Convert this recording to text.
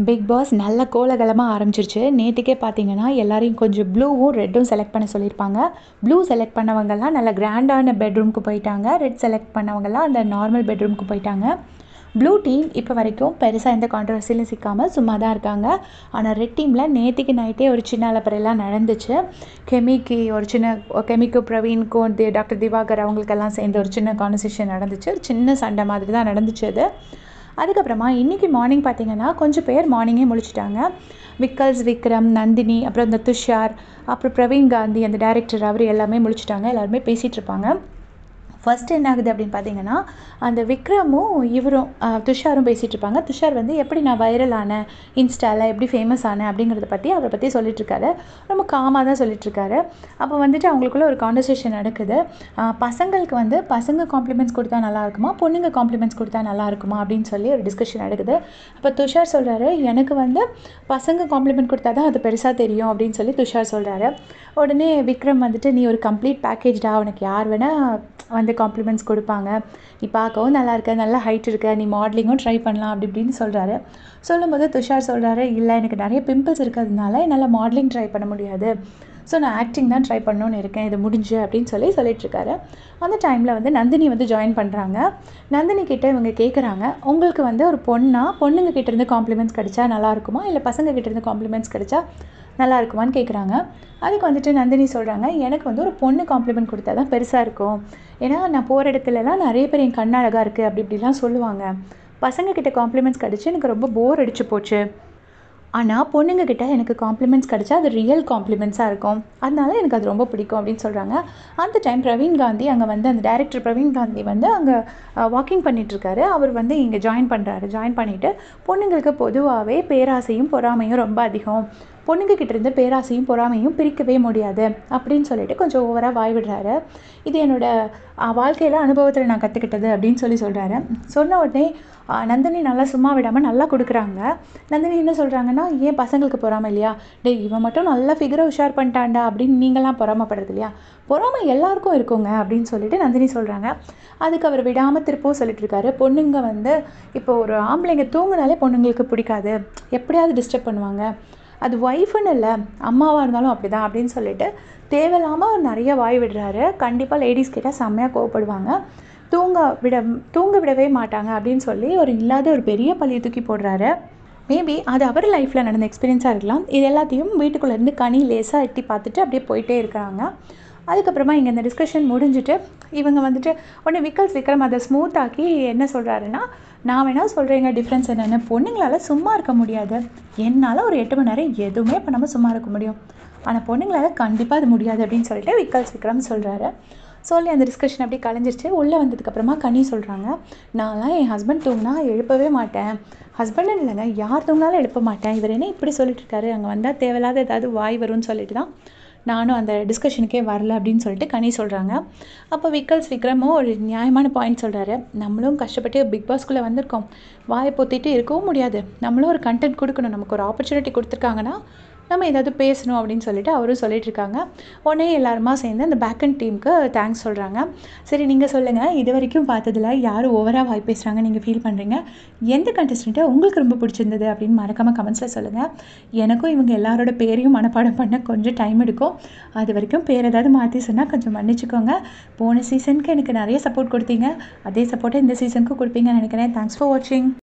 Big pass நல்ல கோலாகலமா ஆரம்பிச்சிருச்சு. நேத்துக்கே பார்த்தீங்கன்னா, எல்லாரையும் கொஞ்சம் ப்ளூவும், ரெட்டும் செலக்ட் பண்ண சொல்லியிருப்பாங்க. ப்ளூ செலக்ட் பண்ணவங்கலாம் நல்ல கிராண்டான பெட்ரூம்க்கு போயிட்டாங்க. ரெட் செலக்ட் பண்ணவங்கலாம் அந்த நார்மல் பெட்ரூம்க்கு போயிட்டாங்க. ப்ளூ டீம் இப்போ வரைக்கும் பெருசா எந்த கான்ட்ரோவர்சியிலும் சிக்காம சும்மா தான் இருக்காங்க. ஆனா ரெட் டீம்ல நேத்திக்கு நைட்டே ஒரு சின்ன அலப்பறைலாம் நடந்துச்சு. கெமிக்கும், பிரவீனுக்கும், டாக்டர் திவாகர் அவங்களுக்கெல்லாம் சேர்ந்து ஒரு சின்ன கான்வர்சேஷன் நடந்துச்சு. ஒரு சின்ன சண்டை மாதிரி தான் நடந்துச்சு அது. அதுக்கப்புறமா இன்றைக்கி மார்னிங் பார்த்திங்கன்னா கொஞ்சம் பேர் மார்னிங்கே முழிச்சிட்டாங்க. விக்ரம், நந்தினி, அப்புறம் இந்த துஷார், அப்புறம் பிரவீன் காந்தி அந்த டைரக்டர் அவர் எல்லாமே முழிச்சிட்டாங்க. எல்லாருமே பேசிகிட்டு இருப்பாங்க. ஃபஸ்ட்டு என்ன ஆகுது அப்படின்னு பார்த்தீங்கன்னா, அந்த விக்ரமும் இவரும் துஷாரும் பேசிகிட்டு இருப்பாங்க. துஷார் வந்து எப்படி நான் வைரல் ஆனேன், இன்ஸ்டாவில் எப்படி ஃபேமஸ் ஆனேன் அப்படிங்கிறத பற்றி அவரை பற்றி சொல்லிட்டுருக்காரு. ரொம்ப காமாக தான் சொல்லிட்டுருக்காரு. அப்போ வந்துட்டு அவங்களுக்குள்ள ஒரு கான்வர்சேஷன் நடக்குது. பசங்களுக்கு வந்து பசங்க காம்ப்ளிமெண்ட்ஸ் கொடுத்தா நல்லா இருக்குமா, பொண்ணுங்க காம்ப்ளிமெண்ட்ஸ் கொடுத்தா நல்லா இருக்குமா அப்படின்னு சொல்லி ஒரு டிஸ்கஷன் நடக்குது. அப்போ துஷார் சொல்கிறாரு, எனக்கு வந்து பசங்க காம்ப்ளிமெண்ட் கொடுத்தா தான் அது பெருசாக தெரியும் அப்படின்னு சொல்லி துஷார் சொல்கிறாரு. உடனே விக்ரம் வந்துட்டு, நீ ஒரு கம்ப்ளீட் பேக்கேஜ்டா, உனக்கு யார் வேணால் வந்து காம்ப்ளிமெண்ட்ஸ் கொடுப்பாங்க, நீ பார்க்கவும் நல்லா இருக்க, நல்லா ஹைட் இருக்க, நீ மாடலிங்கும் ட்ரை பண்ணலாம் அப்படி இப்படின்னு சொல்கிறாரு. சொல்லும்போது துஷார் சொல்கிறாரு, இல்லை எனக்கு நிறைய பிம்பிள்ஸ் இருக்கிறதுனால என்னால் மாடலிங் ட்ரை பண்ண முடியாது, ஸோ நான் ஆக்டிங் தான் ட்ரை பண்ணணுன்னு இருக்கேன், இது முடிஞ்சு அப்படின்னு சொல்லிட்டுருக்காரு. அந்த டைமில் வந்து நந்தினி வந்து ஜாயின் பண்ணுறாங்க. நந்தினி கிட்டே இவங்க கேட்குறாங்க, உங்களுக்கு வந்து ஒரு பொண்ணுங்க கிட்டேருந்து காம்ப்ளிமெண்ட்ஸ் கிடைச்சா நல்லாயிருக்குமா, இல்லை பசங்க கிட்டேருந்து காம்ப்ளிமெண்ட்ஸ் கிடைச்சா நல்லா இருக்குமான்னு கேட்குறாங்க. அதுக்கு வந்துட்டு நந்தினி சொல்கிறாங்க, எனக்கு வந்து ஒரு பொண்ணு காம்ப்ளிமெண்ட் கொடுத்தா தான் பெருசாக இருக்கும். ஏன்னா நான் போகிற இடத்துலலாம் நிறைய பேர் என் கண் அழகாக இருக்குது அப்படி இப்படிலாம் சொல்லுவாங்க. பசங்கக்கிட்ட காம்ப்ளிமெண்ட்ஸ் கிடச்சி எனக்கு ரொம்ப போர் அடிச்சு போச்சு. ஆனால் பொண்ணுங்கக்கிட்ட எனக்கு காம்ப்ளிமெண்ட்ஸ் கிடச்சா அது ரியல் காம்ப்ளிமெண்ட்ஸாக இருக்கும், அதனால எனக்கு அது ரொம்ப பிடிக்கும் அப்படின்னு சொல்கிறாங்க. அந்த டைம் பிரவீன் காந்தி அங்கே வந்து அந்த டைரக்டர் பிரவீன் காந்தி வந்து அங்கே வாக்கிங் பண்ணிகிட்ருக்காரு. அவர் வந்து இங்கே ஜாயின் பண்ணுறாரு. ஜாயின் பண்ணிவிட்டு, பொண்ணுங்களுக்கு பொதுவாகவே பேராசையும் பொறாமையும் ரொம்ப அதிகம், பொண்ணுங்கக்கிட்டேருந்து பேராசையும் பொறாமையும் பிரிக்கவே முடியாது அப்படின்னு சொல்லிட்டு கொஞ்சம் ஓவராக வாய் விடுறாரு. இது என்னோடய வாழ்க்கையில் அனுபவத்தில் நான் கற்றுக்கிட்டது அப்படின்னு சொல்கிறாரு. சொன்ன உடனே நந்தினி நல்லா சும்மா விடாமல் நல்லா கொடுக்குறாங்க. நந்தினி என்ன சொல்கிறாங்கன்னா, ஏன் பசங்களுக்கு பொறாமை இல்லையா, டே இவன் மட்டும் நல்லா ஃபிகரை உஷார் பண்ணிட்டான்டா அப்படின்னு நீங்களாம் பொறாமப்படுறது இல்லையா, பொறாமை எல்லாருக்கும் இருக்குங்க அப்படின்னு சொல்லிட்டு நந்தினி சொல்கிறாங்க. அதுக்கு அவர் விடாமல் திருப்பவும் சொல்லிட்டு இருக்காரு, பொண்ணுங்க வந்து இப்போ ஒரு ஆம்பளைங்க தூங்குனாலே பொண்ணுங்களுக்கு பிடிக்காது, எப்படியாவது டிஸ்டர்ப் பண்ணுவாங்க, அது ஒய்ஃபுன்னு இல்லை அம்மாவாக இருந்தாலும் அப்படி தான் அப்படின்னு சொல்லிட்டு தேவையில்லாமல் நிறைய வாய் விடுறாரு. கண்டிப்பாக லேடிஸ் கிட்ட செம்மையாக கோவப்படுவாங்க, தூங்க விடவே மாட்டாங்க அப்படின்னு சொல்லி ஒரு இல்லாத ஒரு பெரிய பழியை தூக்கி போடுறாரு. மேபி அது அவர் லைஃப்பில் நடந்த எக்ஸ்பீரியன்ஸாக இருக்கலாம். இது எல்லாத்தையும் வீட்டுக்குள்ளேருந்து கனி லேசாக எட்டி பார்த்துட்டு அப்படியே போயிட்டே இருக்கிறாங்க. அதுக்கப்புறமா இங்கே இந்த டிஸ்கஷன் முடிஞ்சுட்டு இவங்க வந்துட்டு உடனே விக்ரம் அதை ஸ்மூத்தாக்கி என்ன சொல்கிறாருன்னா, நான் வேணால் சொல்கிறேங்க டிஃப்ரென்ஸ் என்னென்னு, பொண்ணுங்களால் சும்மா இருக்க முடியாது, என்னால் ஒரு 8 மணி நேரம் எதுவுமே பண்ணாமல் சும்மா இருக்க முடியும், ஆனால் பொண்ணுங்களால் கண்டிப்பாக அது முடியாது அப்படின்னு சொல்லிட்டு விக்ரம் சொல்கிறாரு. சொல்லி அந்த டிஸ்கஷன் அப்படியே கலைஞ்சிருச்சு. உள்ளே வந்ததுக்கப்புறமா கனி சொல்கிறாங்க, நான்லாம் என் ஹஸ்பண்ட் தூங்கினா எழுப்பவே மாட்டேன், ஹஸ்பண்ட் இல்லைங்க யார் தூங்கினாலும் எழுப்ப மாட்டேன், இவர் என்ன இப்படி சொல்லிட்டு இருக்காரு, அங்கே வந்தால் தேவையில்லாத ஏதாவது வாய் வரும்னு சொல்லிட்டு தான் நானும் அந்த டிஸ்கஷனுக்கே வரல அப்படின்னு சொல்லிட்டு கனி சொல்கிறாங்க. அப்போ விக்ரமும் ஒரு நியாயமான பாயிண்ட் சொல்கிறாரு, நம்மளும் கஷ்டப்பட்டு பிக் பாஸ்குள்ளே வந்திருக்கோம், வாயை பொத்திட்டு இருக்கவும் முடியாது, நம்மளும் ஒரு கண்டென்ட் கொடுக்கணும், நமக்கு ஒரு ஆப்பர்ச்சுனிட்டி கொடுத்துருக்காங்கன்னா நம்ம ஏதாவது பேசணும் அப்படின்னு சொல்லிட்டு அவரும் சொல்லிட்டு இருக்காங்க. உடனே எல்லாருமா சேர்ந்து அந்த பேக் அண்ட் டீமுக்கு தேங்க்ஸ் சொல்கிறாங்க. சரி நீங்கள் சொல்லுங்கள், இது வரைக்கும் பார்த்ததில் யார் ஓவராக வாய் பேசுகிறாங்க நீங்கள் ஃபீல் பண்ணுறீங்க, எந்த கண்டஸ்டண்ட்டை உங்களுக்கு ரொம்ப பிடிச்சிருந்தது அப்படின்னு மறக்காமல் கமெண்ட்ஸில் சொல்லுங்கள். எனக்கும் இவங்க எல்லாரோட பேரையும் மனப்பாடம் பண்ண கொஞ்சம் டைம் எடுக்கும், அது வரைக்கும் பேர் ஏதாவது மாற்றி சொன்னால் கொஞ்சம் மன்னிச்சுக்கோங்க. போன சீசனுக்கு எனக்கு நிறைய சப்போர்ட் கொடுத்தீங்க, அதே சப்போர்ட்டை இந்த சீசனுக்கும் கொடுப்பீங்கன்னு நினைக்கிறேன். தேங்க்ஸ் ஃபார் வாட்சிங்.